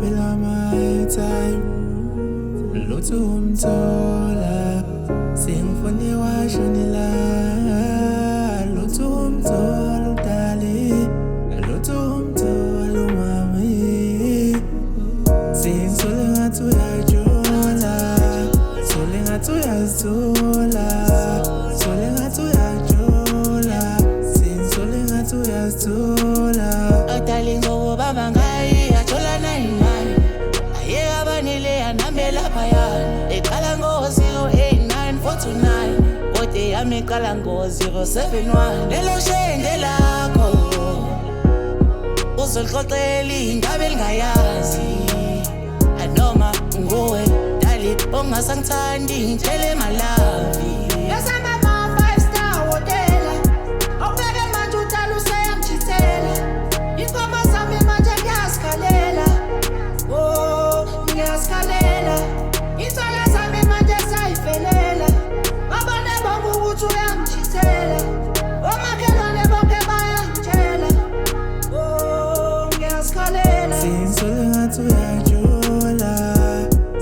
phela my time lutho umthola singifune washonela lutho umthola udali lutho umthola umami singizole ngathi uyajola sole ngathi uyazithola sole ngathi uyajola singizole ngathi uyazithola Adali ngokubamba ngayi yajola nayimali aye abanile yanambela phayana eqala ngo-089 kodwa yami iqala ngo-071 lelo shende lakho uzolixoxela indaba elingayazi anoma nguwe dali ongasangithandi ngitshele malavi Yasama ma 5-star hotela awubeke manje udala useyangijithela ingoma zami manje ngiyazikhalela oh ngiyazikhalela insala zami manje sayifelela babone bonke ukuthi uyangijithela omakhelwane bonke bayangitshela oh ngiyazikhalela singizole ngathi uyajola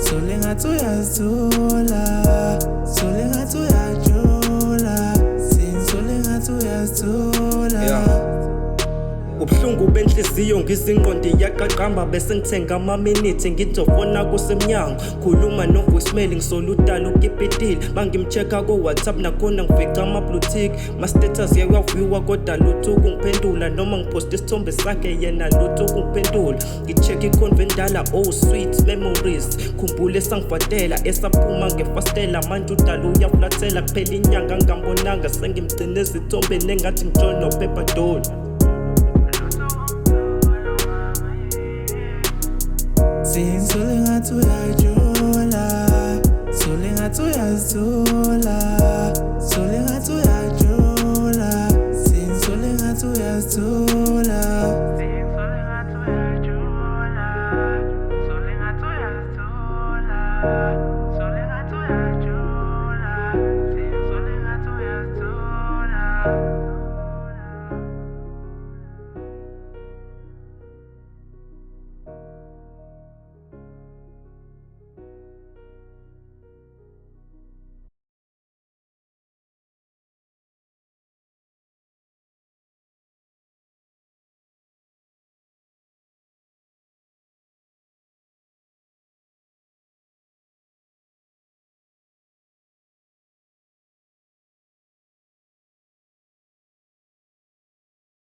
sole ngathi uyazithola sole ngathi uyajola singizole ngathi uyazithola Ubuhlungu benhliziyo ngizinqondi yaqaqamba bese ngithenga amaminithi ngizofona kusemnyango khuluma no voicemail ngisola udala ukipitile mangimchecka ko WhatsApp nakhona ngifica ama blue tick ma status yayaviwa kodwa lutho kungiphendula noma ngipost isithombe sakhe yena lutho kungiphendula ngicheck iconvent dala oh sweet memories khumbule sangifatela esaphuma ngefastela manje udala uyaflathela kuphela inyanga ngambonanga sengimgcine izithombe nengathi ngijona noPepper Doll singizole ngathi uyajola sole ngathi uyazithola